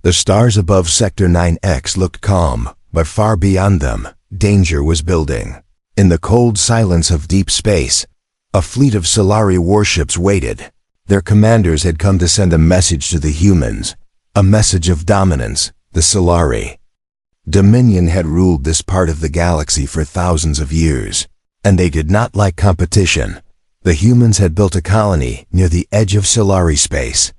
The stars above Sector 9X looked calm, but far beyond them, danger was building. In the cold silence of deep space, a fleet of Solari warships waited. Their commanders had come to send a message to the humans, a message of dominance, the Solari. Dominion had ruled this part of the galaxy for thousands of years, and they did not like competition. The humans had built a colony near the edge of Solari space.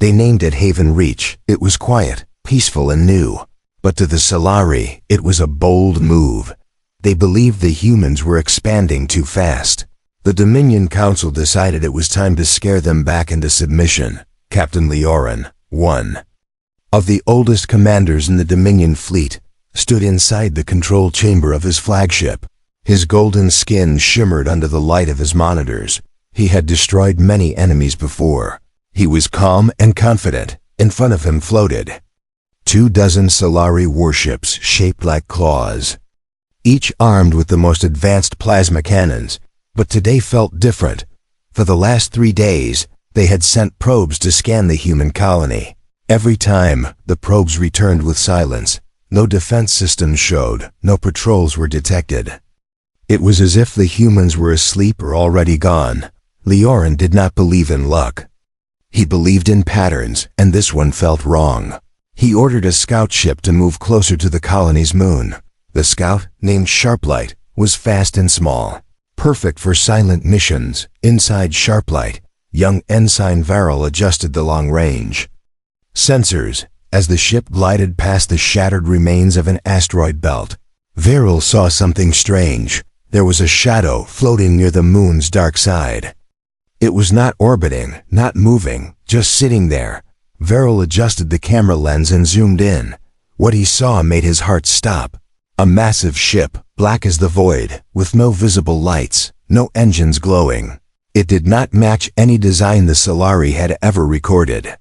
They named it Haven Reach. It was quiet, peaceful, and new. But to the Solari, it was a bold move. They believed the humans were expanding too fast. The Dominion Council decided it was time to scare them back into submission. Captain Leorin, one of the oldest commanders in the Dominion fleet, stood inside the control chamber of his flagship. His golden skin shimmered under the light of his monitors. He had destroyed many enemies before. He was calm and confident. In front of him floated 24 Solari warships shaped like claws, each armed with the most advanced plasma cannons, but today felt different. For the last 3 days, they had sent probes to scan the human colony. Every time, the probes returned with silence. No defense systems showed, no patrols were detected. It was as if the humans were asleep or already gone. Leorin did not believe in luck. He believed in patterns, and this one felt wrong. He ordered a scout ship to move closer to the colony's moon. The scout, named Sharplight, was fast and small, perfect for silent missions. Inside Sharplight, young Ensign Varel adjusted the long range sensors as the ship glided past the shattered remains of an asteroid belt. Varel saw something strange. There was a shadow floating near the moon's dark side. It was not orbiting, not moving, just sitting there. Varel adjusted the camera lens and zoomed in. What he saw made his heart stop. A massive ship, black as the void, with no visible lights, no engines glowing. It did not match any design the Solari had ever recorded.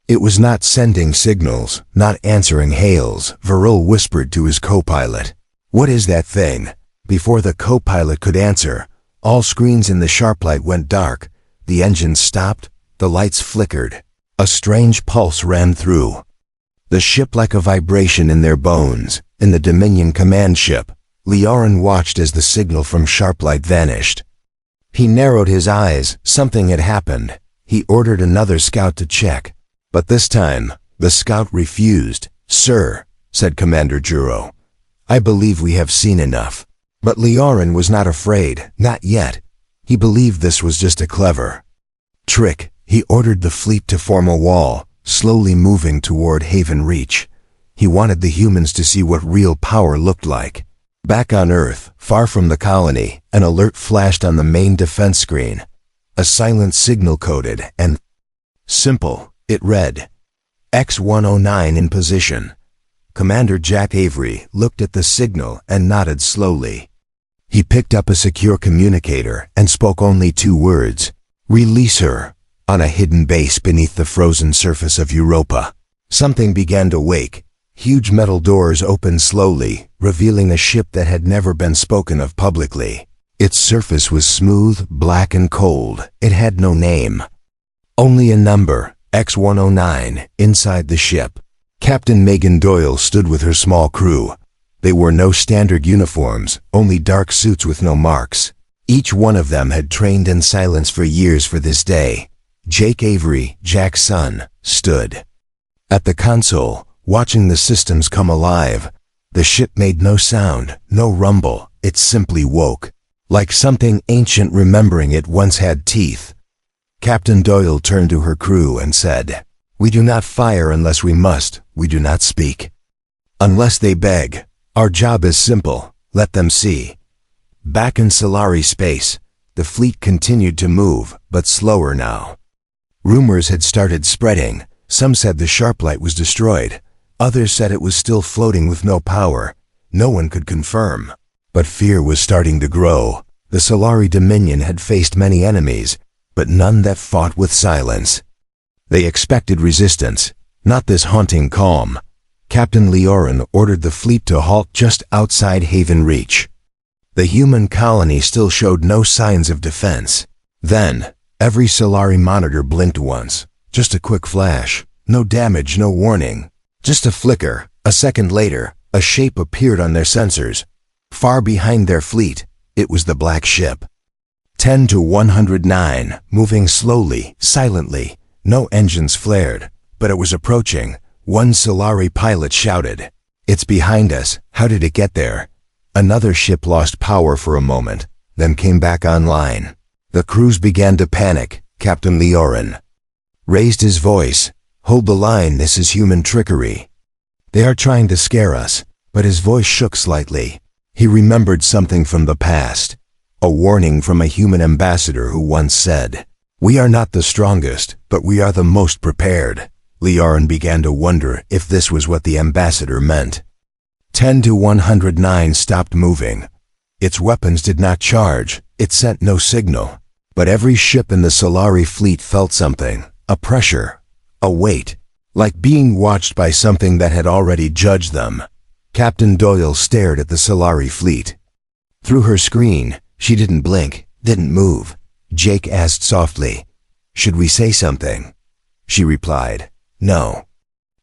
It was not sending signals, not answering hails. Varel whispered to his co-pilot, "What is that thing?" Before the co-pilot could answer, all screens in the Sharplight went dark. The engines stopped, the lights flickered. A strange pulse ran through the ship like a vibration in their bones. In the Dominion command ship, Leorin watched as the signal from Sharplight vanished. He narrowed his eyes. Something had happened. He ordered another scout to check. But this time, the scout refused. "Sir," said Commander Juro, "I believe we have seen enough." But Leorin was not afraid, not yet. He believed this was just a clever trick. He ordered the fleet to form a wall, slowly moving toward Haven Reach. He wanted the humans to see what real power looked like. Back on Earth, far from the colony, an alert flashed on the main defense screen. A silent signal coded and simple. It read, X-109 in position. Commander Jack Avery looked at the signal and nodded slowly. He picked up a secure communicator and spoke only 2 words, "Release her." On a hidden base beneath the frozen surface of Europa, something began to wake. Huge metal doors opened slowly, revealing a ship that had never been spoken of publicly. Its surface was smooth, black, and cold. It had no name. Only a number, X-109, inside the ship. Captain Megan Doyle stood with her small crew. They wore no standard uniforms, only dark suits with no marks. Each one of them had trained in silence for years for this day. Jake Avery, Jack's son, stood at the console, watching the systems come alive. The ship made no sound, no rumble. It simply woke, like something ancient remembering it once had teeth. Captain Doyle turned to her crew and said, "We do not fire unless we must. We do not speak unless they beg. Our job is simple. Let them see." Back in Solari space, the fleet continued to move, but slower now. Rumors had started spreading. Some said the Sharplight was destroyed. Others said it was still floating with no power. No one could confirm. But fear was starting to grow. The Solari Dominion had faced many enemies, but none that fought with silence. They expected resistance, not this haunting calm. Captain Leorin ordered the fleet to halt just outside Haven Reach. The human colony still showed no signs of defense. Then, every Solari monitor blinked once. Just a quick flash. No damage, no warning. Just a flicker, a second later, a shape appeared on their sensors. Far behind their fleet, it was the black ship. 10 to 109, moving slowly, silently. No engines flared, but it was approaching. One Solari pilot shouted, "It's behind us. How did it get there?" Another ship lost power for a moment, then came back online. The crews began to panic. Captain Leorin raised his voice. "Hold the line, this is human trickery. They are trying to scare us," but his voice shook slightly. He remembered something from the past. A warning from a human ambassador who once said, "We are not the strongest, but we are the most prepared." Leorin began to wonder if this was what the ambassador meant. 10 to 109 stopped moving. Its weapons did not charge. It sent no signal. But every ship in the Solari fleet felt something, a pressure, a weight, like being watched by something that had already judged them. Captain Doyle stared at the Solari fleet. Through her screen, she didn't blink, didn't move. Jake asked softly, "Should we say something?" She replied, "No.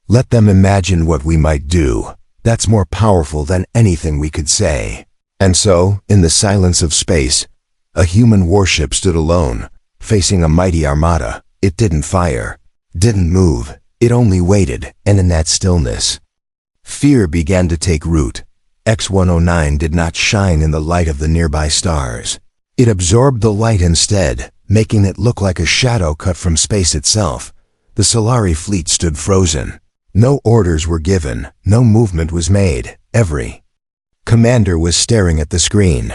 Let them imagine what we might do. That's more powerful than anything we could say." And so, in the silence of space, a human warship stood alone, facing a mighty armada. It didn't fire, didn't move, it only waited, and in that stillness, fear began to take root. X-109 did not shine in the light of the nearby stars. It absorbed the light instead, making it look like a shadow cut from space itself. The Solari fleet stood frozen. No orders were given, no movement was made. Every commander was staring at the screen,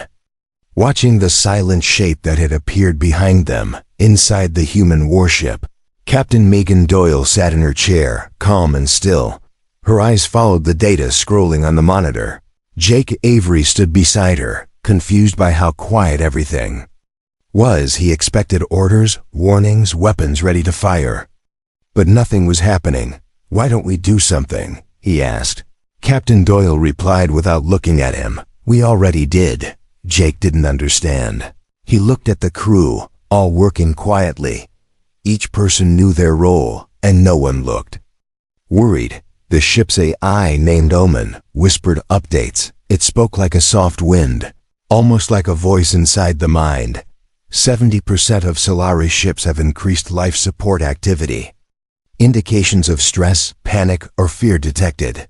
watching the silent shape that had appeared behind them, inside the human warship. Captain Megan Doyle sat in her chair, calm and still. Her eyes followed the data scrolling on the monitor. Jake Avery stood beside her, confused by how quiet everything was. He expected orders, warnings, weapons ready to fire. But nothing was happening. "Why don't we do something?" he asked. Captain Doyle replied without looking at him, "We already did." Jake didn't understand. He looked at the crew, all working quietly. Each person knew their role, and no one looked worried. The ship's AI, named Omen, whispered updates. It spoke like a soft wind, almost like a voice inside the mind. 70% of Solari ships have increased life support activity. Indications of stress, panic, or fear detected.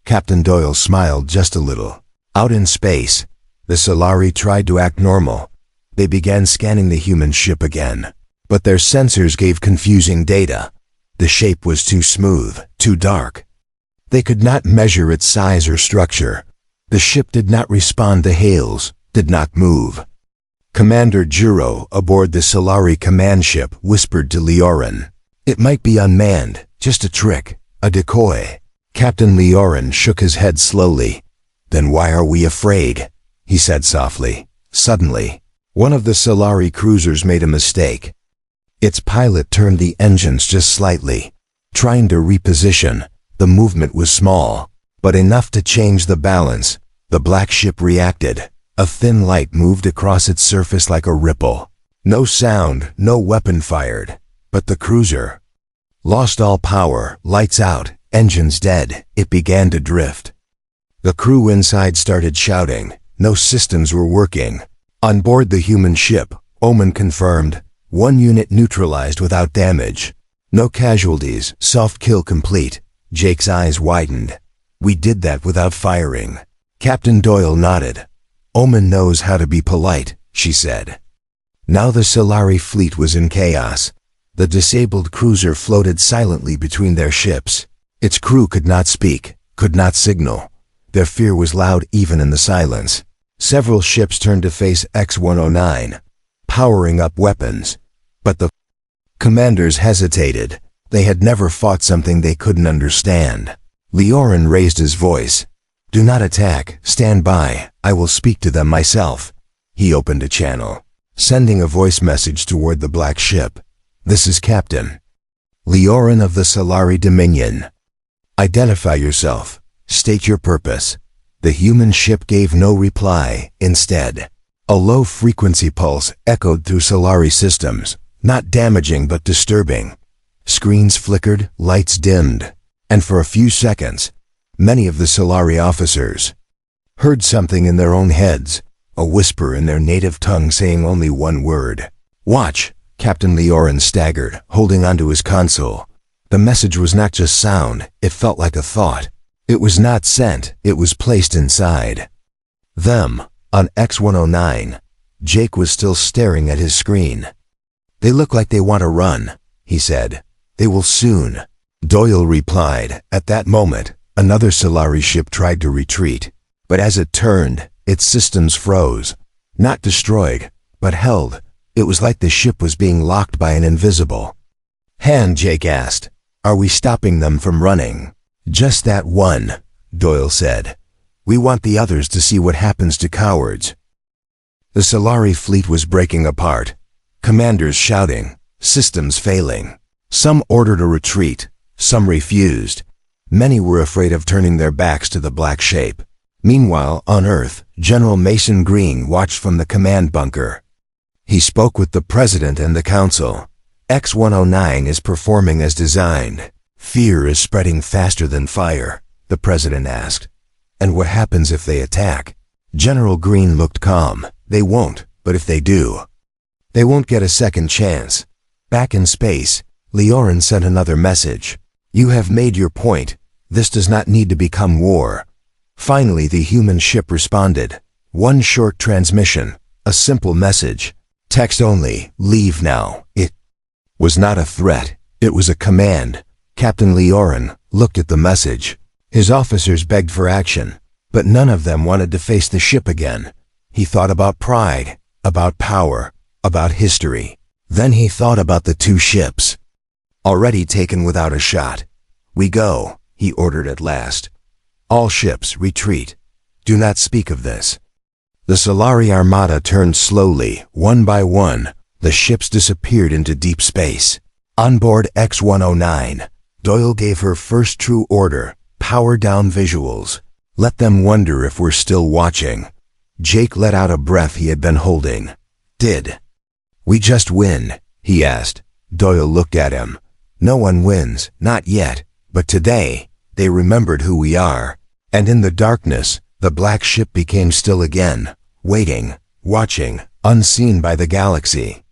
Captain Doyle smiled just a little. Out in space, the Solari tried to act normal. They began scanning the human ship again. But their sensors gave confusing data. The shape was too smooth, too dark. They could not measure its size or structure. The ship did not respond to hails, did not move. Commander Juro, aboard the Solari command ship, whispered to Leorin, "It might be unmanned, just a trick, a decoy." Captain Leorin shook his head slowly. "Then why are we afraid?" he said softly. Suddenly, one of the Solari cruisers made a mistake. Its pilot turned the engines just slightly, trying to reposition. The movement was small, but enough to change the balance. The black ship reacted. A thin light moved across its surface like a ripple. No sound, no weapon fired. But the cruiser lost all power, lights out, engines dead. It began to drift. The crew inside started shouting. No systems were working. On board the human ship, Omen confirmed, 1 unit neutralized without damage. No casualties, soft kill complete. Jake's eyes widened. "We did that without firing." Captain Doyle nodded. "Omen knows how to be polite," she said. Now the Solari fleet was in chaos. The disabled cruiser floated silently between their ships. Its crew could not speak, could not signal. Their fear was loud even in the silence. Several ships turned to face X-109, powering up weapons. But the commanders hesitated. They had never fought something they couldn't understand. Leorin raised his voice. "Do not attack, stand by, I will speak to them myself." He opened a channel, sending a voice message toward the black ship. "This is Captain Leorin of the Solari Dominion. Identify yourself, state your purpose." The human ship gave no reply. Instead, a low-frequency pulse echoed through Solari systems, not damaging but disturbing. Screens flickered, lights dimmed, And for a few seconds, many of the Solari officers heard something in their own heads, a whisper in their native tongue saying only one word. "Watch!" Captain Leorin staggered, holding onto his console. The message was not just sound, it felt like a thought. It was not sent, it was placed inside them. On X-109, Jake was still staring at his screen. "They look like they want to run," he said. "They will soon." Doyle replied. At that moment, another Solari ship tried to retreat, but as it turned, its systems froze. Not destroyed, but held. It was like the ship was being locked by an invisible hand. Jake asked, "Are we stopping them from running?" "Just that one," Doyle said. "We want the others to see what happens to cowards." The Solari fleet was breaking apart. Commanders shouting, systems failing. Some ordered a retreat, some refused. Many were afraid of turning their backs to the black shape. Meanwhile, on Earth, General Mason Green watched from the command bunker. He spoke with the President and the Council. X-109 is performing as designed. "Fear is spreading faster than fire," the President asked. "And what happens if they attack?" General Green looked calm. "They won't, but if they do, they won't get a second chance." Back in space, Leorin sent another message. "You have made your point. This does not need to become war." Finally, the human ship responded. One short transmission, a simple message. Text only, "Leave now." It was not a threat, it was a command. Captain Leorin looked at the message. His officers begged for action, but none of them wanted to face the ship again. He thought about pride, about power, about history. Then he thought about the two ships, already taken without a shot. "We go," he ordered at last. "All ships, retreat. Do not speak of this." The Solari Armada turned slowly, one by one. The ships disappeared into deep space. On board X-109, Doyle gave her first true order: power down visuals. Let them wonder if we're still watching. Jake let out a breath he had been holding. "Did we just win?" he asked. Doyle looked at him. "No one wins, not yet, but today, they remembered who we are." And in the darkness, the black ship became still again, waiting, watching, unseen by the galaxy.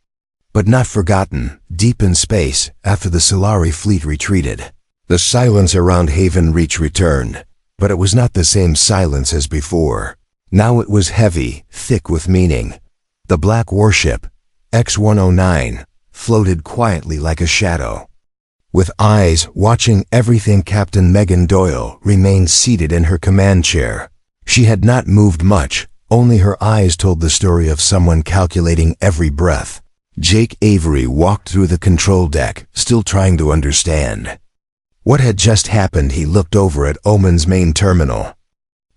But not forgotten, deep in space, after the Solari fleet retreated. The silence around Haven Reach returned, but it was not the same silence as before. Now it was heavy, thick with meaning. The black warship, X-109, floated quietly like a shadow. With eyes watching everything, Captain Megan Doyle remained seated in her command chair. She had not moved much, only her eyes told the story of someone calculating every breath. Jake Avery walked through the control deck, still trying to understand what had just happened. He looked over at Omen's main terminal.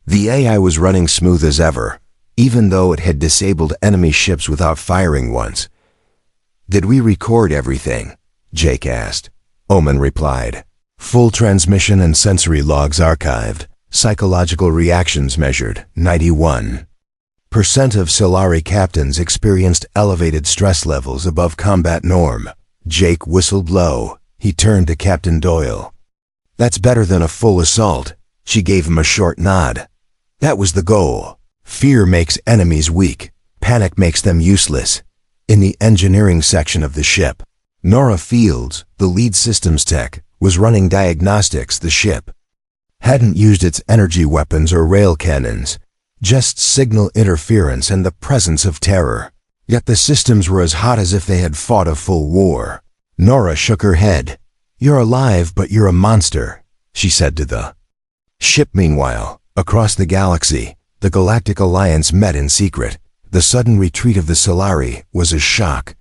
The AI was running smooth as ever, even though it had disabled enemy ships without firing once. "Did we record everything?" Jake asked. Omen replied. "Full transmission and sensory logs archived. Psychological reactions measured, 91% of Solari captains experienced elevated stress levels above combat norm." Jake whistled low. He turned to Captain Doyle. "That's better than a full assault." She gave him a short nod. "That was the goal. Fear makes enemies weak. Panic makes them useless." In the engineering section of the ship, Nora Fields, the lead systems tech, was running diagnostics. The ship hadn't used its energy weapons or rail cannons, just signal interference and the presence of terror. Yet the systems were as hot as if they had fought a full war. Nora shook her head. "You're alive, but you're a monster," she said to the ship. Meanwhile, across the galaxy, the Galactic Alliance met in secret. The sudden retreat of the Solari was a shock.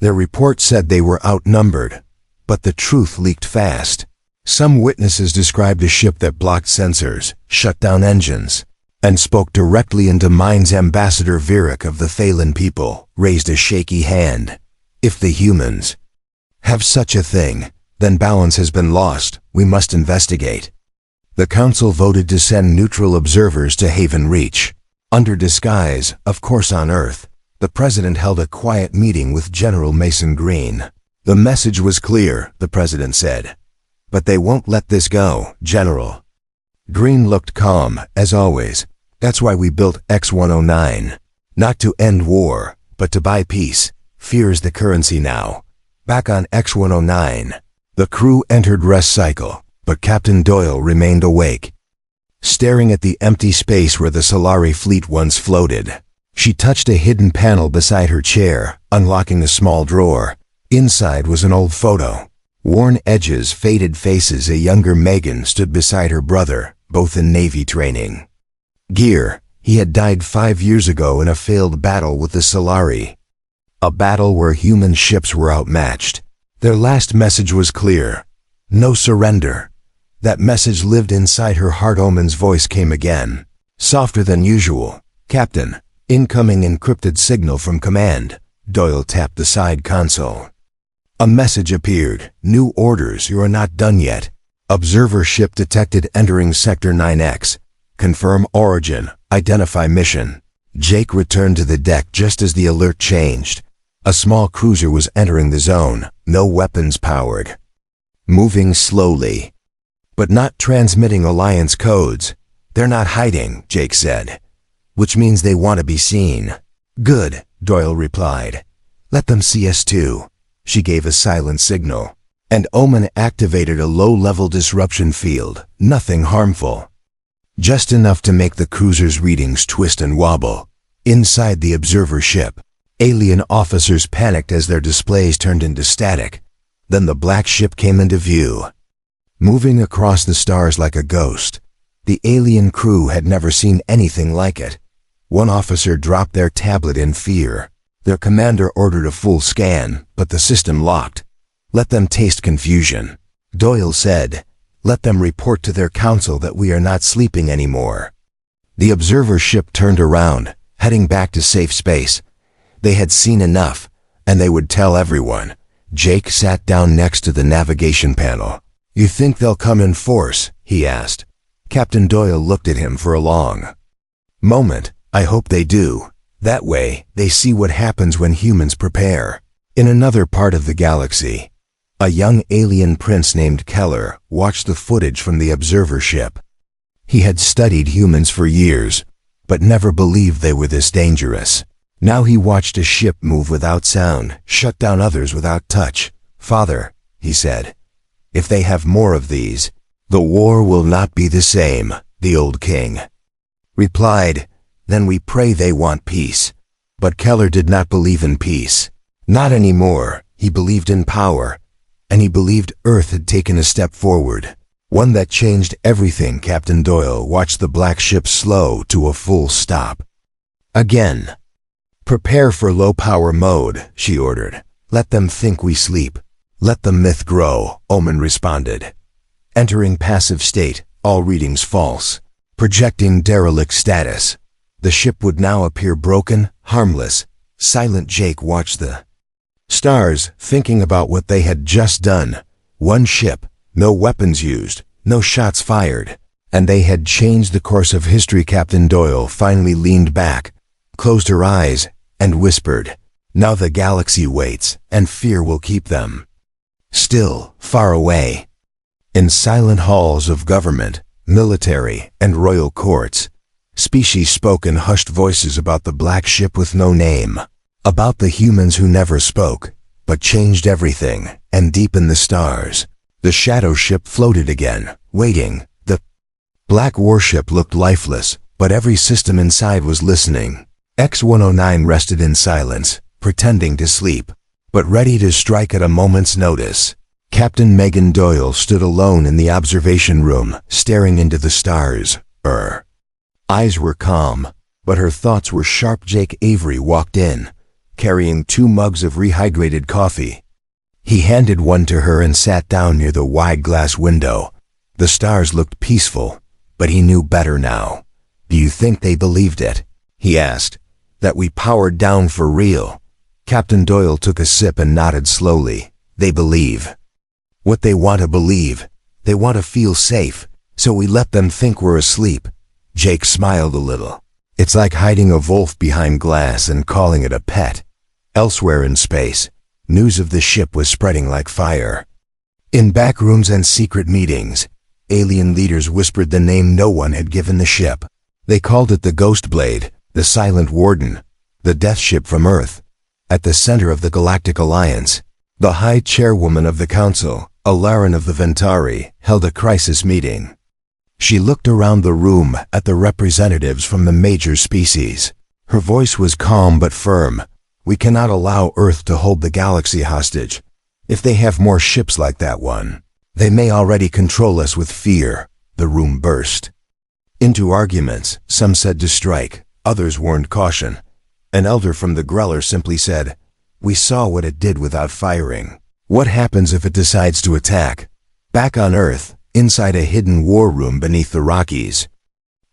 Their report said they were outnumbered, but the truth leaked fast. Some witnesses described a ship that blocked sensors, shut down engines, and spoke directly into minds. Ambassador Virik of the Thalen people raised a shaky hand. "If the humans have such a thing, then balance has been lost. We must investigate." The council voted to send neutral observers to Haven Reach. Under disguise, of course on Earth, the president held a quiet meeting with General Mason Green. The message was clear, the president said. But they won't let this go, General. Green looked calm, as always. That's why we built X-109. Not to end war, but to buy peace. Fear is the currency now. Back on X-109. The crew entered rest cycle, but Captain Doyle remained awake, staring at the empty space where the Solari fleet once floated. She touched a hidden panel beside her chair, unlocking a small drawer. Inside was an old photo. Worn edges, faded faces. A younger Megan stood beside her brother, both in Navy training gear. He had died 5 years ago in a failed battle with the Solari. A battle where human ships were outmatched. Their last message was clear. No surrender. That message lived inside her heart. Omen's voice came again, softer than usual. Captain, incoming encrypted signal from command. Doyle tapped the side console. A message appeared. New orders. You are not done yet. Observer ship detected entering Sector 9X. Confirm origin. Identify mission. Jake returned to the deck just as the alert changed. A small cruiser was entering the zone, no weapons powered. Moving slowly, but not transmitting Alliance codes. They're not hiding, Jake said, which means they want to be seen. Good, Doyle replied. Let them see us too. She gave a silent signal, and Omen activated a low-level disruption field, nothing harmful. Just enough to make the cruiser's readings twist and wobble. Inside the observer ship, alien officers panicked as their displays turned into static. Then the black ship came into view, moving across the stars like a ghost. The alien crew had never seen anything like it. One officer dropped their tablet in fear. Their commander ordered a full scan, but the system locked. Let them taste confusion. Doyle said, let them report to their council that we are not sleeping anymore. The observer ship turned around, heading back to safe space. They had seen enough, and they would tell everyone. Jake sat down next to the navigation panel. You think they'll come in force? He asked. Captain Doyle looked at him for a long moment. I hope they do. That way, they see what happens when humans prepare. In another part of the galaxy, a young alien prince named Keller watched the footage from the observer ship. He had studied humans for years, but never believed they were this dangerous. Now he watched a ship move without sound, shut down others without touch. Father, he said, if they have more of these, the war will not be the same, the old king replied. Then we pray they want peace. But Keller did not believe in peace. Not anymore. He believed in power. And he believed Earth had taken a step forward. One that changed everything. Captain Doyle watched the black ship slow to a full stop. Again. Prepare for low-power mode, she ordered. Let them think we sleep. Let the myth grow, Omen responded. Entering passive state, all readings false. Projecting derelict status. The ship would now appear broken, harmless. Silent Jake watched the stars, thinking about what they had just done. One ship, no weapons used, no shots fired. And they had changed the course of history. Captain Doyle finally leaned back, closed her eyes, and whispered, now the galaxy waits, and fear will keep them still, far away. In silent halls of government, military, and royal courts, species spoke in hushed voices about the black ship with no name, about the humans who never spoke, but changed everything. And deep in the stars, the shadow ship floated again, waiting. The black warship looked lifeless, but every system inside was listening. X-109 rested in silence, pretending to sleep, but ready to strike at a moment's notice. Captain Megan Doyle stood alone in the observation room, staring into the stars. Her eyes were calm, but her thoughts were sharp. Jake Avery walked in, carrying 2 mugs of rehydrated coffee. He handed one to her and sat down near the wide glass window. The stars looked peaceful, but he knew better now. Do you think they believed it? He asked. That we powered down for real? Captain Doyle took a sip and nodded slowly. They believe what they want to believe. They want to feel safe, so we let them think we're asleep. Jake smiled a little. It's like hiding a wolf behind glass and calling it a pet. Elsewhere in space, news of the ship was spreading like fire. In back rooms and secret meetings, alien leaders whispered the name no one had given the ship. They called it the Ghost Blade, the Silent Warden, the Death Ship from Earth. At the center of the Galactic Alliance, the High Chairwoman of the Council, Alarin of the Ventari, held a crisis meeting. She looked around the room at the representatives from the major species. Her voice was calm but firm. We cannot allow Earth to hold the galaxy hostage. If they have more ships like that one, they may already control us with fear. The room burst into arguments. Some said to strike, others warned caution. An elder from the Greller simply said, "We saw what it did without firing. What happens if it decides to attack?" Back on Earth, inside a hidden war room beneath the Rockies,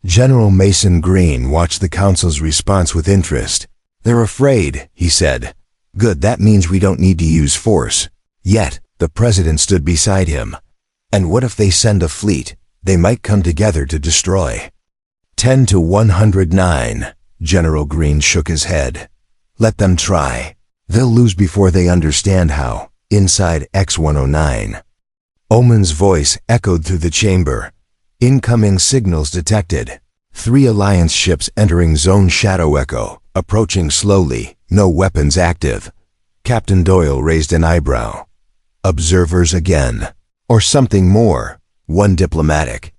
General Mason Green watched the Council's response with interest. "They're afraid," he said. "Good, that means we don't need to use force." Yet, the President stood beside him. "And what if they send a fleet? They might come together to destroy." 10 to 109. General Green shook his head. "Let them try. They'll lose before they understand how." Inside X-109, Omen's voice echoed through the chamber. "Incoming signals detected. 3 Alliance ships entering Zone Shadow Echo, approaching slowly, no weapons active." Captain Doyle raised an eyebrow. "Observers again. Or something more." One diplomatic.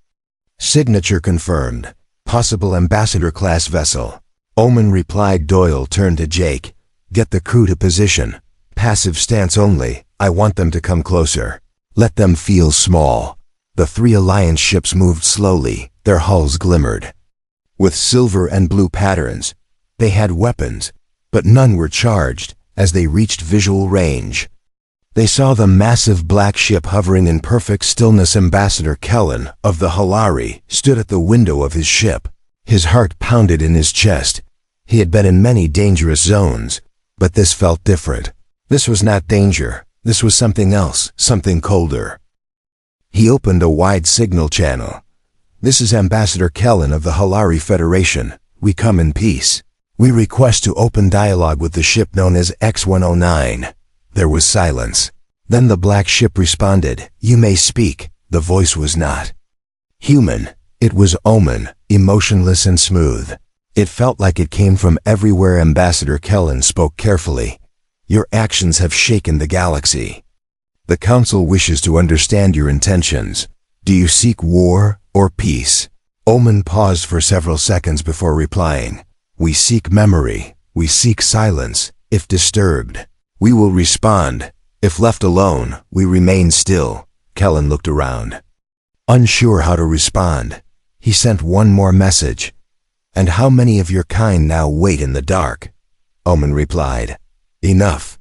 "Signature confirmed. Possible ambassador-class vessel." Omen replied. Doyle turned to Jake. "Get the crew to position. Passive stance only. I want them to come closer. Let them feel small." The 3 Alliance ships moved slowly. Their hulls glimmered with silver and blue patterns. They had weapons, but none were charged. As they reached visual range, they saw the massive black ship hovering in perfect stillness. Ambassador Kellen of the Halari stood at the window of his ship. His heart pounded in his chest. He had been in many dangerous zones, but this felt different. This was not danger. This was something else, something colder. He opened a wide signal channel. "This is Ambassador Kellen of the Halari Federation. We come in peace. We request to open dialogue with the ship known as X-109. There was silence. Then the black ship responded. "You may speak." The voice was not human. It was Omen, emotionless and smooth. It felt like it came from everywhere. Ambassador Kellen spoke carefully. "Your actions have shaken the galaxy. The Council wishes to understand your intentions. Do you seek war or peace?" Omen paused for several seconds before replying. "We seek memory. We seek silence. If disturbed, we will respond. If left alone, we remain still." Kellen looked around, unsure how to respond. He sent one more message. "And how many of your kind now wait in the dark?" Omen replied, "Enough."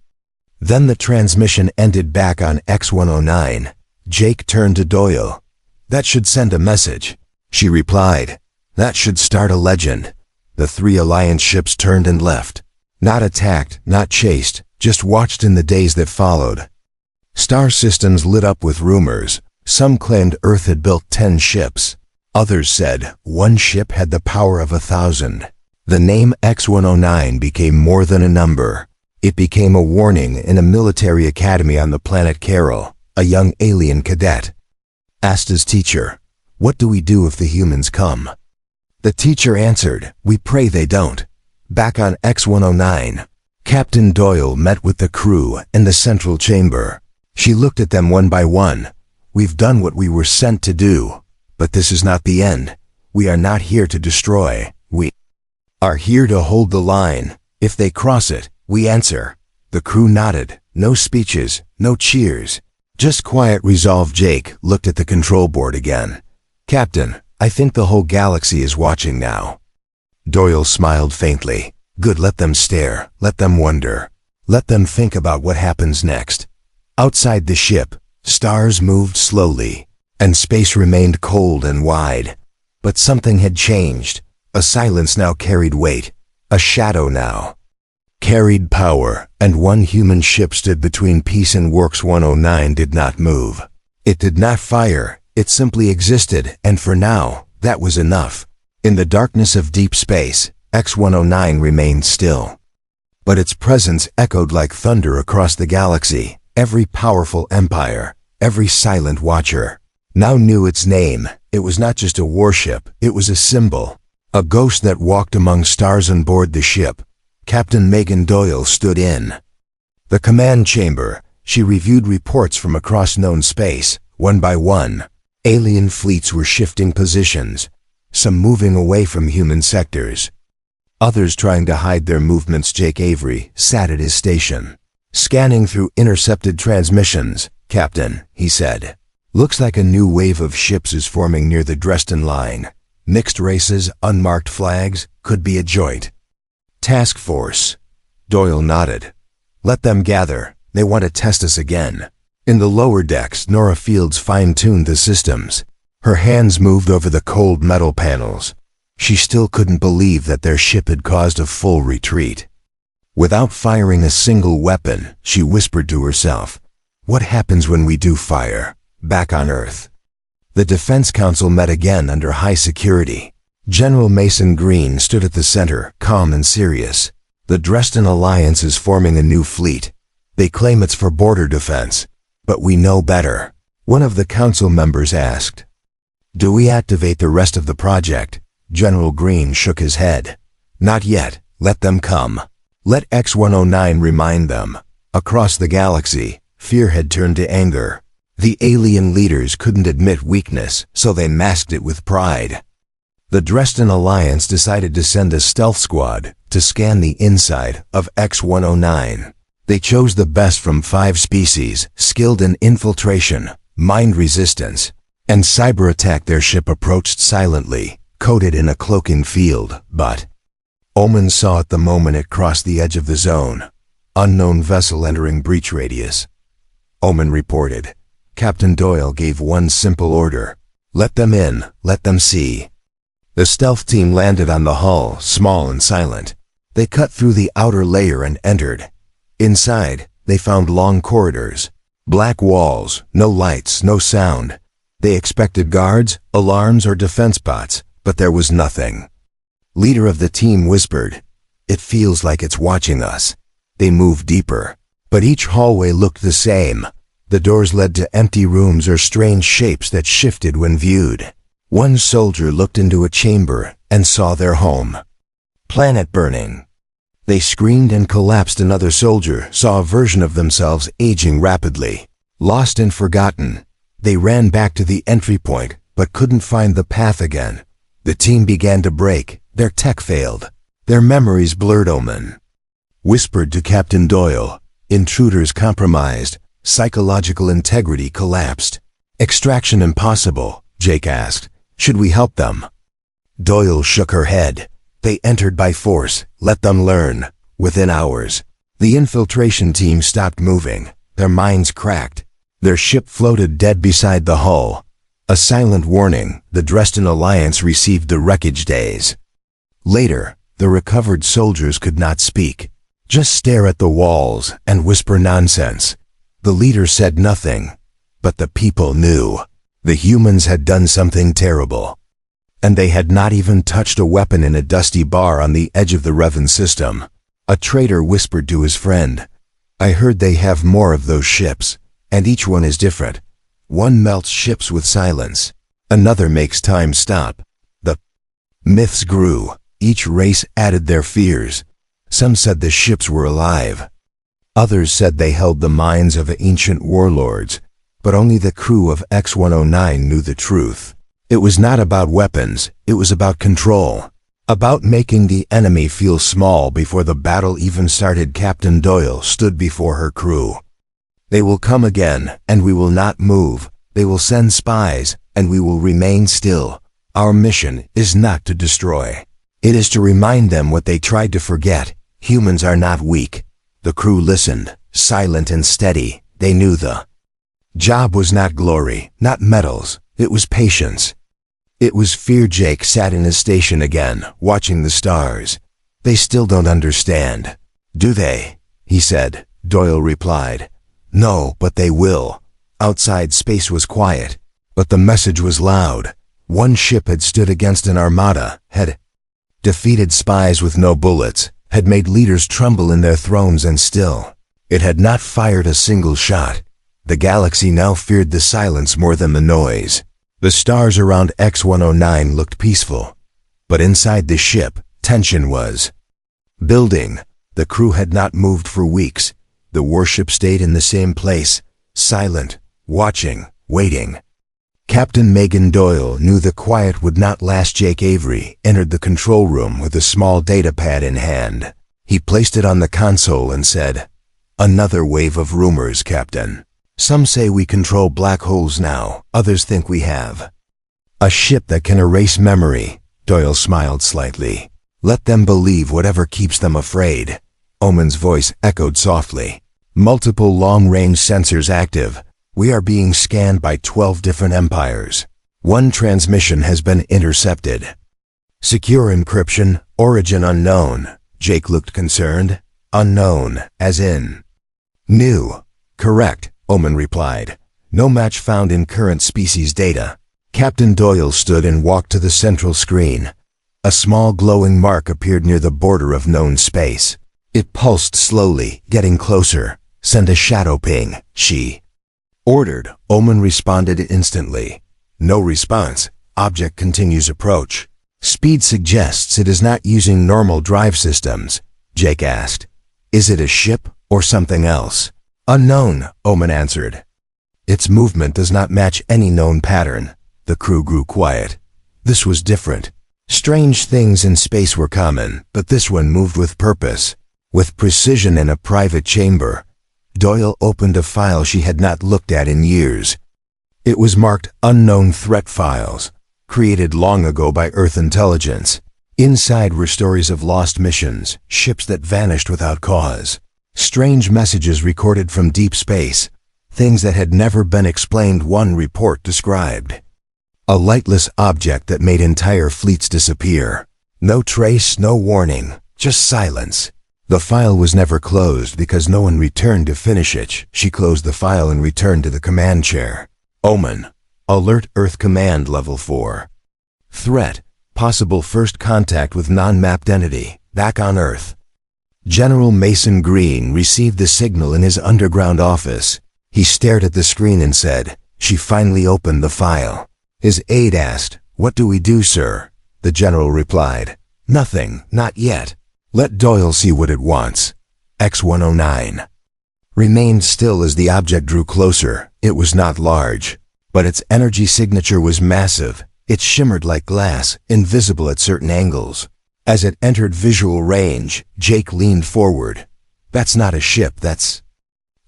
Then the transmission ended. Back on X-109, Jake turned to Doyle. "That should send a message." She replied, "That should start a legend." The 3 Alliance ships turned and left. Not attacked, not chased, just watched. In the days that followed, star systems lit up with rumors. Some claimed Earth had built 10 ships. Others said one ship had the power of 1,000. The name X-109 became more than a number. It became a warning. In a military academy on the planet Carol, a young alien cadet asked his teacher, "What do we do if the humans come?" The teacher answered, "We pray they don't." Back on X-109, Captain Doyle met with the crew in the central chamber. She looked at them one by one. "We've done what we were sent to do, but this is not the end. We are not here to destroy. We are here to hold the line. If they cross it, we answer." The crew nodded. No speeches, no cheers, just quiet resolve. Jake looked at the control board again. "Captain, I think the whole galaxy is watching now." Doyle smiled faintly. "Good, let them stare, let them wonder. Let them think about what happens next." Outside the ship, stars moved slowly, and space remained cold and wide. But something had changed. A silence now carried weight. A shadow now carried power, and one human ship stood between peace and Works. 109 did not move. It did not fire. It simply existed, and for now, that was enough. In the darkness of deep space, X-109 remained still. But its presence echoed like thunder across the galaxy. Every powerful empire, Every silent watcher now knew its name. It was not just a warship, it was a symbol. A ghost that walked among stars on board the ship. Captain Megan Doyle stood in the command chamber. She reviewed reports from across known space. One by one, alien fleets were shifting positions, some moving away from human sectors, others trying to hide their movements. Jake Avery sat at his station, scanning through intercepted transmissions. "Captain," he said, "looks like a new wave of ships is forming near the Dresden line. Mixed races, unmarked flags, could be a joint task force." Doyle nodded. "Let them gather. They want to test us again." In the lower decks, Nora Fields fine-tuned the systems. Her hands moved over the cold metal panels. She still couldn't believe that their ship had caused a full retreat. Without firing a single weapon, she whispered to herself, "What happens when we do fire? Back on Earth?" The Defense Council met again under high security. General Mason Green stood at the center, calm and serious. "The Dresden Alliance is forming a new fleet. They claim it's for border defense, but we know better." One of the council members asked, "Do we activate the rest of the project?" General Green shook his head. "Not yet. Let them come. Let X-109 remind them." Across the galaxy, fear had turned to anger. The alien leaders couldn't admit weakness, so they masked it with pride. The Dresden Alliance decided to send a stealth squad to scan the inside of X-109. They chose the best from 5 species, skilled in infiltration, mind resistance, and cyber attack. Their ship approached silently, coated in a cloaking field, but Omen saw at the moment it crossed the edge of the zone. "Unknown vessel entering breach radius," Omen reported. Captain Doyle gave one simple order: "Let them in, let them see." The stealth team landed on the hull, small and silent. They cut through the outer layer and entered. Inside, they found long corridors, black walls, no lights, no sound. They expected guards, alarms, or defense bots, but there was nothing. Leader of the team whispered, "It feels like it's watching us." They moved deeper, but each hallway looked the same. The doors led to empty rooms or strange shapes that shifted when viewed. One soldier looked into a chamber and saw their home. Planet burning. They screamed and collapsed. Another soldier saw a version of themselves aging rapidly. Lost and forgotten, they ran back to the entry point but couldn't find the path again. The team began to break. Their tech failed. Their memories blurred. Omen whispered to Captain Doyle, "Intruders compromised. Psychological integrity collapsed." "Extraction impossible," Jake asked. "Should we help them?" Doyle shook her head. "They entered by force. Let them learn." Within hours, the infiltration team stopped moving. Their minds cracked. Their ship floated dead beside the hull. A silent warning: the Dresden Alliance received the wreckage days. Later, the recovered soldiers could not speak, just stare at the walls and whisper nonsense. The leader said nothing, but the people knew. The humans had done something terrible. And they had not even touched a weapon in a dusty bar on the edge of the Revan system. A traitor whispered to his friend, "I heard they have more of those ships, and each one is different. One melts ships with silence. Another makes time stop." The myths grew. Each race added their fears. Some said the ships were alive. Others said they held the minds of ancient warlords, but only the crew of X-109 knew the truth. It was not about weapons, it was about control. About making the enemy feel small before the battle even started. Captain Doyle stood before her crew. "They will come again, and we will not move. They will send spies, and we will remain still. Our mission is not to destroy. It is to remind them what they tried to forget. Humans are not weak." The crew listened, silent and steady. They knew the job was not glory, not medals. It was patience. It was fear. Jake sat in his station again, watching the stars. "They still don't understand, do they?" he said. Doyle replied, "No, but they will." Outside, space was quiet, but the message was loud. One ship had stood against an armada, had defeated spies with no bullets, had made leaders tremble in their thrones, and still, it had not fired a single shot. The galaxy now feared the silence more than the noise. The stars around X-109 looked peaceful, but inside the ship, tension was building. The crew had not moved for weeks. The warship stayed in the same place, silent, watching, waiting. Captain Megan Doyle knew the quiet would not last. Jake Avery entered the control room with a small data pad in hand. He placed it on the console and said, "Another wave of rumors, Captain. Some say we control black holes now, others think we have a ship that can erase memory." Doyle smiled slightly. "Let them believe whatever keeps them afraid." Omen's voice echoed softly. "Multiple long-range sensors active. We are being scanned by 12 different empires. One transmission has been intercepted. Secure encryption, origin unknown." Jake looked concerned. "Unknown, as in new?" "Correct," Omen replied. "No match found in current species data." Captain Doyle stood and walked to the central screen. A small glowing mark appeared near the border of known space. It pulsed slowly, getting closer. "Send a shadow ping," she ordered. Omen responded instantly. "No response. Object continues approach." "Speed suggests it is not using normal drive systems," Jake asked. "Is it a ship or something else?" "Unknown," Omen answered. "Its movement does not match any known pattern." The crew grew quiet. This was different. Strange things in space were common, but this one moved with purpose, with precision. In a private chamber, Doyle opened a file she had not looked at in years. It was marked Unknown Threat Files, created long ago by Earth intelligence. Inside were stories of lost missions, ships that vanished without cause, strange messages recorded from deep space, things that had never been explained. One report described a lightless object that made entire fleets disappear. No trace, no warning, just silence. The file was never closed because no one returned to finish it. She closed the file and returned to the command chair. "Omen. Alert Earth Command Level 4. Threat. Possible first contact with non-mapped entity. Back on Earth." General Mason Green received the signal in his underground office. He stared at the screen and said, "She finally opened the file." His aide asked, "What do we do, sir?" The general replied, "Nothing, not yet. Let Doyle see what it wants." X-109 remained still as the object drew closer. It was not large, but its energy signature was massive. It shimmered like glass, invisible at certain angles. As it entered visual range, Jake leaned forward. "That's not a ship, that's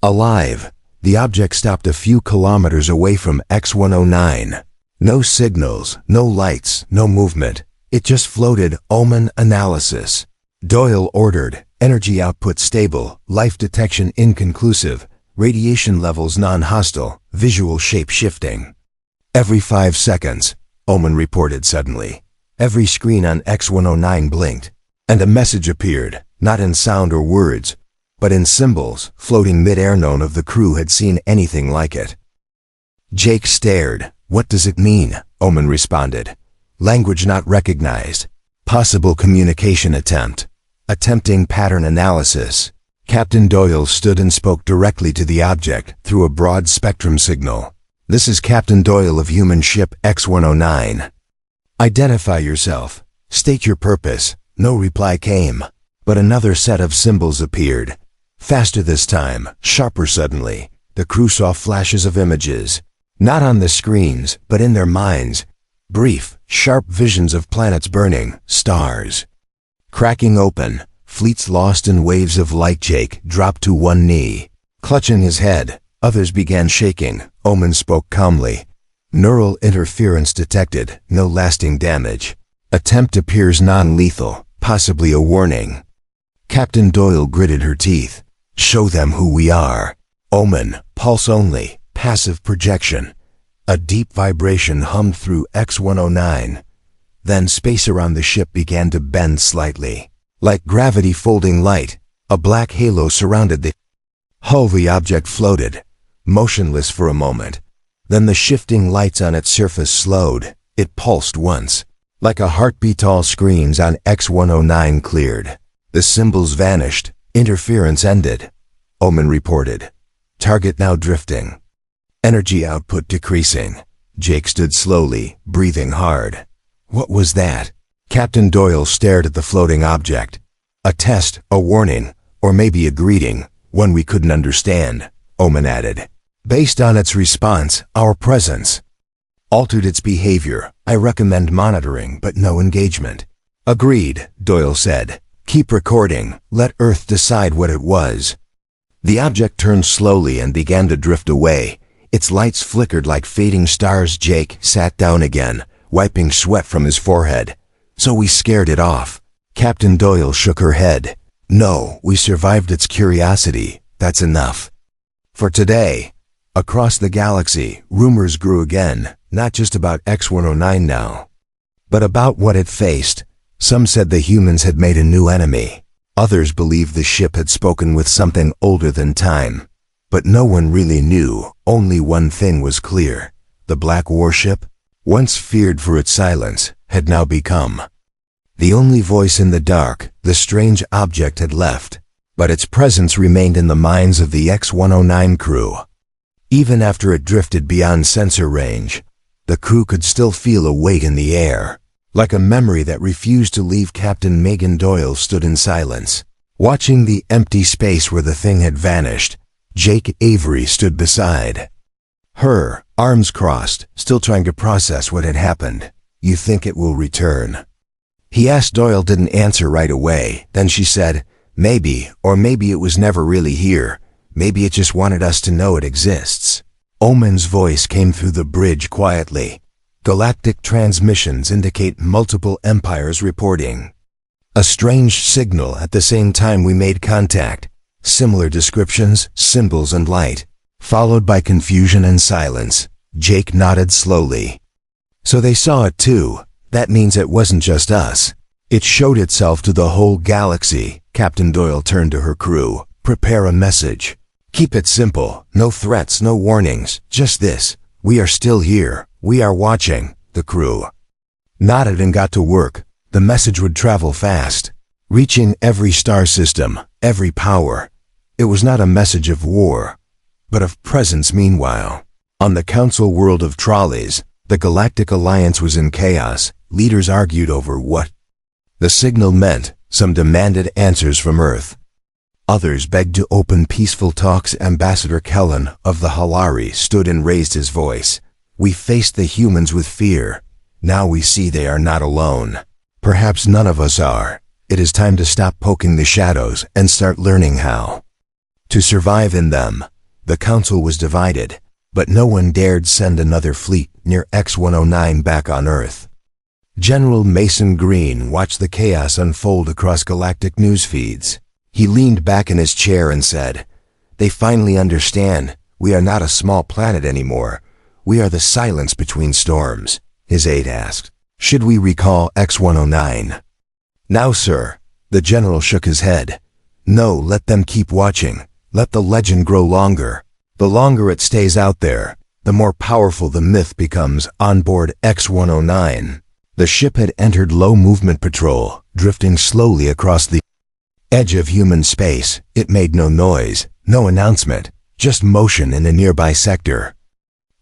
alive." The object stopped a few kilometers away from X-109. No signals, no lights, no movement. It just floated. Omen analysis. Doyle ordered, energy output stable, life detection inconclusive, radiation levels non-hostile, visual shape shifting. "Every 5 seconds, Omen reported suddenly. Every screen on X-109 blinked, and a message appeared, not in sound or words, but in symbols, floating mid-air. None of the crew had seen anything like it. Jake stared. "What does it mean?" Omen responded. "Language not recognized. Possible communication attempt. Attempting pattern analysis." Captain Doyle stood and spoke directly to the object through a broad spectrum signal. "This is Captain Doyle of human ship X-109. Identify yourself. State your purpose." No reply came, but another set of symbols appeared. Faster this time, sharper suddenly. The crew saw flashes of images, not on the screens, but in their minds. Brief, sharp visions of planets burning, stars cracking open, fleets lost in waves of light. Jake dropped to one knee, clutching his head. Others began shaking. Omen spoke calmly. "Neural interference detected, no lasting damage. Attempt appears non-lethal, possibly a warning." Captain Doyle gritted her teeth. "Show them who we are." Omen, pulse only, passive projection. A deep vibration hummed through X-109. Then space around the ship began to bend slightly. Like gravity folding light, a black halo surrounded the hull. The object floated, motionless for a moment. Then the shifting lights on its surface slowed. It pulsed once. Like a heartbeat, all screens on X-109 cleared. The symbols vanished. Interference ended. Omen reported. "Target now drifting." Energy output decreasing. Jake stood slowly, breathing hard. What was that? Captain Doyle stared at the floating object. A test, a warning, or maybe a greeting, one we couldn't understand, Omen added. Based on its response, our presence altered its behavior. I recommend monitoring, but no engagement. Agreed, Doyle said. Keep recording. Let Earth decide what it was. The object turned slowly and began to drift away. Its lights flickered like fading stars. Jake sat down again, wiping sweat from his forehead. So we scared it off. Captain Doyle shook her head. No, we survived its curiosity. That's enough. For today. Across the galaxy, rumors grew again, not just about X-109 now, but about what it faced. Some said the humans had made a new enemy. Others believed the ship had spoken with something older than time. But no one really knew. Only one thing was clear. The Black Warship, once feared for its silence, had now become the only voice in the dark. The strange object had left, but its presence remained in the minds of the X-109 crew. Even after it drifted beyond sensor range, the crew could still feel a weight in the air, like a memory that refused to leave. Captain Megan Doyle stood in silence, watching the empty space where the thing had vanished. Jake Avery stood beside her, arms crossed, still trying to process what had happened. You think it will return? He asked. Doyle didn't answer right away. Then she said, maybe, or maybe it was never really here. Maybe it just wanted us to know it exists. Omen's voice came through the bridge quietly. Galactic transmissions indicate multiple empires reporting a strange signal at the same time we made contact. Similar descriptions, symbols and light, followed by confusion and silence. Jake nodded slowly. So they saw it too. That means it wasn't just us. It showed itself to the whole galaxy. Captain Doyle turned to her crew. Prepare a message. Keep it simple. No threats, no warnings. Just this. We are still here. We are watching. The crew nodded and got to work. The message would travel fast, reaching every star system, every power. It was not a message of war, but of presence. Meanwhile, on the council world of trolleys, the Galactic Alliance was in chaos. Leaders argued over what the signal meant. Some demanded answers from Earth. Others begged to open peaceful talks. Ambassador Kellen of the Halari stood and raised his voice. We faced the humans with fear. Now we see they are not alone. Perhaps none of us are. It is time to stop poking the shadows and start learning how to survive in them. The council was divided, but no one dared send another fleet near X-109 back on Earth. General Mason Green watched the chaos unfold across galactic news feeds. He leaned back in his chair and said, they finally understand. We are not a small planet anymore. We are the silence between storms. His aide asked, should we recall X-109? Now, sir. The general shook his head. No, let them keep watching. Let the legend grow longer. The longer it stays out there, the more powerful the myth becomes. On board X-109, the ship had entered low movement patrol, drifting slowly across the edge of human space. It made no noise, no announcement, just motion in a nearby sector.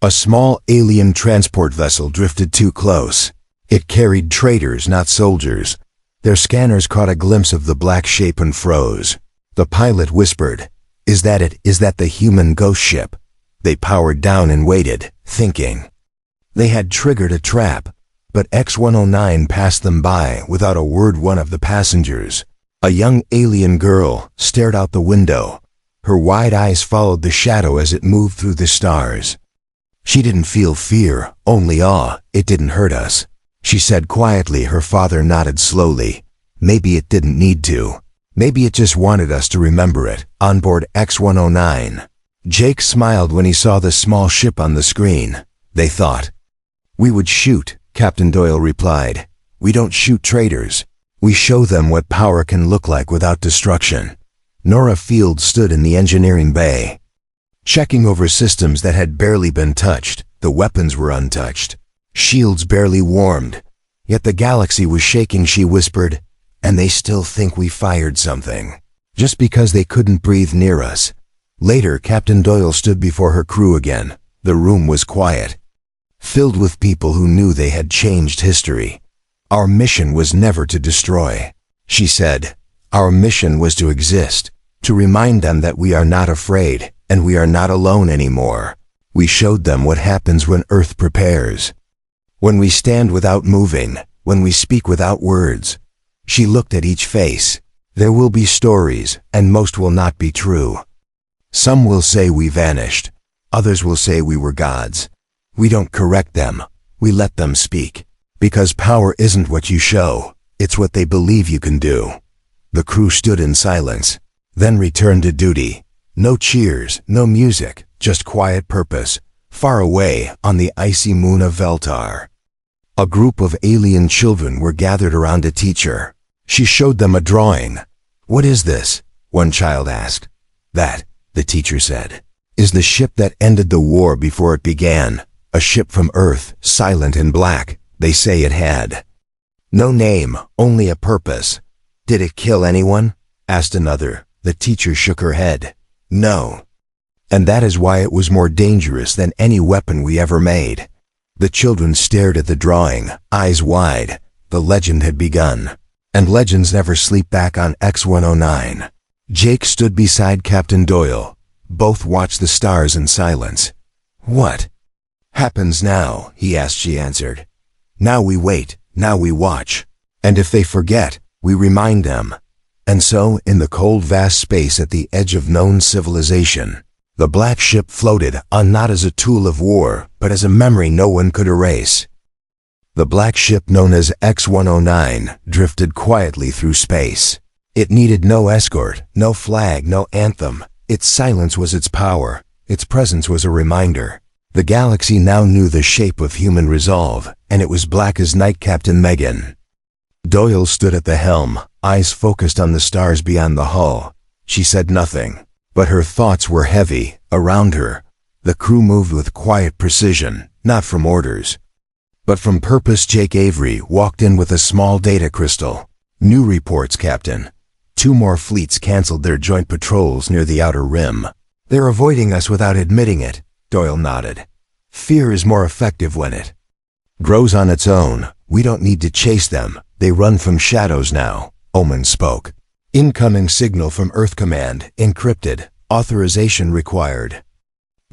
A small alien transport vessel drifted too close. It carried traders, not soldiers. Their scanners caught a glimpse of the black shape and froze. The pilot whispered, is that it? Is that the human ghost ship? They powered down and waited, thinking they had triggered a trap. But X-109 passed them by without a word. One of the passengers, a young alien girl, stared out the window. Her wide eyes followed the shadow as it moved through the stars. She didn't feel fear, only awe. It didn't hurt us, she said quietly. Her father nodded slowly. Maybe it didn't need to. Maybe it just wanted us to remember it. On board X-109, Jake smiled when he saw the small ship on the screen. They thought we would shoot, Captain Doyle replied. We don't shoot traitors. We show them what power can look like without destruction. Nora Field stood in the engineering bay, checking over systems that had barely been touched. The weapons were untouched, shields barely warmed. Yet the galaxy was shaking. She whispered, and they still think we fired something, just because they couldn't breathe near us. Later, Captain Doyle stood before her crew again. The room was quiet, filled with people who knew they had changed history. Our mission was never to destroy, she said. Our mission was to exist, to remind them that we are not afraid, and we are not alone anymore. We showed them what happens when Earth prepares. When we stand without moving, when we speak without words. She looked at each face. There will be stories, and most will not be true. Some will say we vanished. Others will say we were gods. We don't correct them. We let them speak. Because power isn't what you show. It's what they believe you can do. The crew stood in silence, then returned to duty. No cheers, no music, just quiet purpose, far away on the icy moon of Veltar. A group of alien children were gathered around a teacher. She showed them a drawing. "What is this?" one child asked. "That," the teacher said, "is the ship that ended the war before it began. A ship from Earth, silent and black. They say it had no name, only a purpose." "Did it kill anyone?" asked another. The teacher shook her head. "No. And that is why it was more dangerous than any weapon we ever made." The children stared at the drawing, eyes wide. The legend had begun. And legends never sleep back on X-109. Jake stood beside Captain Doyle. Both watched the stars in silence. "What happens now?" he asked. She answered. "Now we wait, now we watch. And if they forget, we remind them." And so, in the cold vast space at the edge of known civilization, the black ship floated on, not as a tool of war, but as a memory no one could erase. The black ship known as X-109 drifted quietly through space. It needed no escort, no flag, no anthem. Its silence was its power. Its presence was a reminder. The galaxy now knew the shape of human resolve, and it was black as night. Captain Megan Doyle stood at the helm, eyes focused on the stars beyond the hull. She said nothing, but her thoughts were heavy. Around her, the crew moved with quiet precision, not from orders, but from purpose. Jake Avery walked in with a small data crystal. "New reports, Captain. 2 more fleets canceled their joint patrols near the outer rim. They're avoiding us without admitting it." Doyle nodded. "Fear is more effective when it grows on its own. We don't need to chase them. They run from shadows now." Omen spoke. "Incoming signal from Earth Command, encrypted. Authorization required."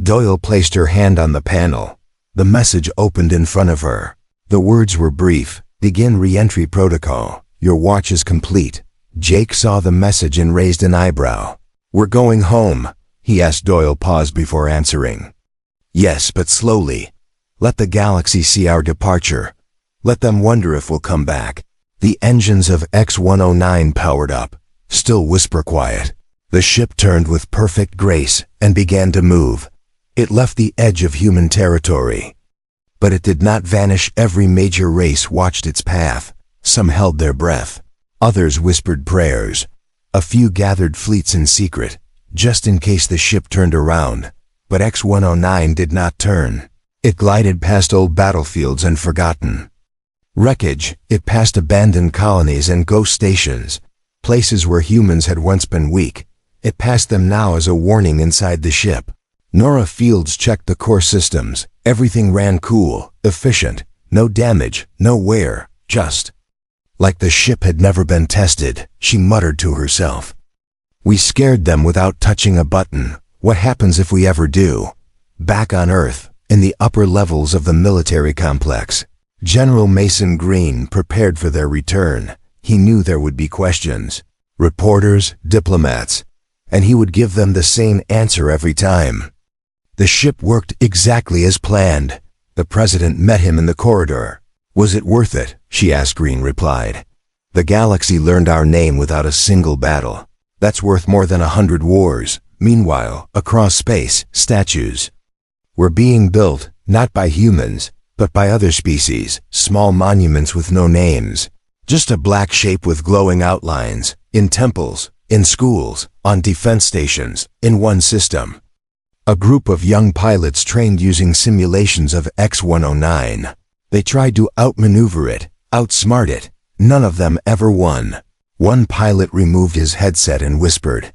Doyle placed her hand on the panel. The message opened in front of her. The words were brief. "Begin re-entry protocol. Your watch is complete." Jake saw the message and raised an eyebrow. "We're going home?" he asked. Doyle paused before answering. "Yes, but slowly. Let the galaxy see our departure. Let them wonder if we'll come back." The engines of X-109 powered up, still whisper quiet. The ship turned with perfect grace and began to move. It left the edge of human territory. But it did not vanish. Every major race watched its path. Some held their breath. Others whispered prayers. A few gathered fleets in secret, just in case the ship turned around. But X-109 did not turn. It glided past old battlefields and forgotten wreckage. It passed abandoned colonies and ghost stations, places where humans had once been weak. It passed them now as a warning inside the ship. Nora Fields checked the core systems. Everything ran cool, efficient, no damage, no wear, just like the ship had never been tested. She muttered to herself. "We scared them without touching a button. What happens if we ever do?" Back on Earth, in the upper levels of the military complex, General Mason Green prepared for their return. He knew there would be questions, reporters, diplomats, and he would give them the same answer every time. The ship worked exactly as planned. The president met him in the corridor. "Was it worth it?" she asked. Green replied. "The galaxy learned our name without a single battle. That's worth more than 100 wars. Meanwhile, across space, statues were being built, not by humans, but by other species, small monuments with no names. Just a black shape with glowing outlines, in temples, in schools, on defense stations, in one system." A group of young pilots trained using simulations of X-109. They tried to outmaneuver it, outsmart it. None of them ever won. One pilot removed his headset and whispered,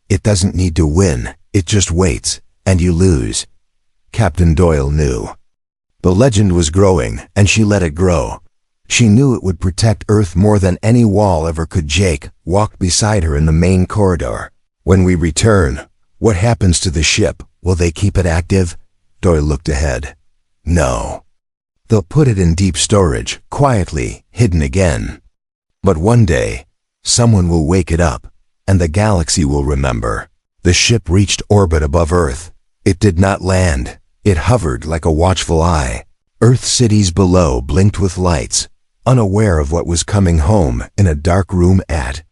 "It doesn't need to win, it just waits, and you lose." Captain Doyle knew. The legend was growing, and she let it grow. She knew it would protect Earth more than any wall ever could. Jake walked beside her in the main corridor. When we return, what happens to the ship? Will they keep it active? Doyle looked ahead. No. They'll put it in deep storage, quietly, hidden again. But one day, someone will wake it up, and the galaxy will remember. The ship reached orbit above Earth. It did not land. It hovered like a watchful eye. Earth cities below blinked with lights, unaware of what was coming home in a dark room at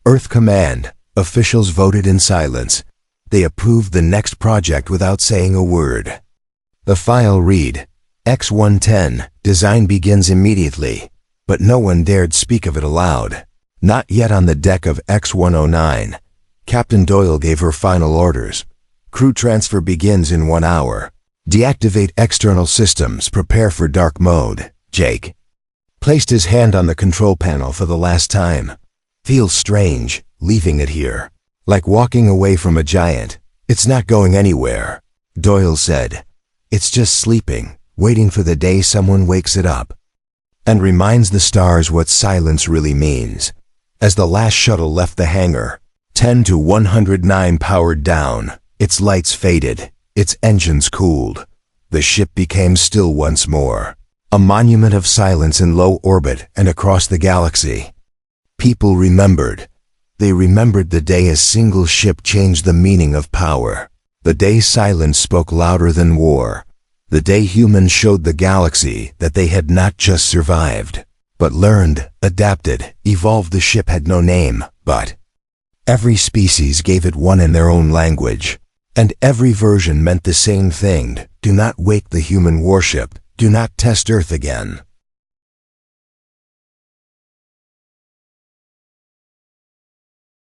Earth Command. Officials voted in silence. They approved the next project without saying a word. The file read, X-110, design begins immediately, but no one dared speak of it aloud. Not yet on the deck of X-109. Captain Doyle gave her final orders. Crew transfer begins in 1 hour. Deactivate external systems, prepare for dark mode. Jake placed his hand on the control panel for the last time. Feels strange, leaving it here. Like walking away from a giant. It's not going anywhere. Doyle said. It's just sleeping, waiting for the day someone wakes it up. And reminds the stars what silence really means. As the last shuttle left the hangar, 10 to 109 powered down, its lights faded, its engines cooled. The ship became still once more. A monument of silence in low orbit and across the galaxy. People remembered. They remembered the day a single ship changed the meaning of power. The day silence spoke louder than war. The day humans showed the galaxy that they had not just survived, but learned, adapted, evolved. The ship had no name, but every species gave it one in their own language. And every version meant the same thing. Do not wake the human warship. Do not test Earth again.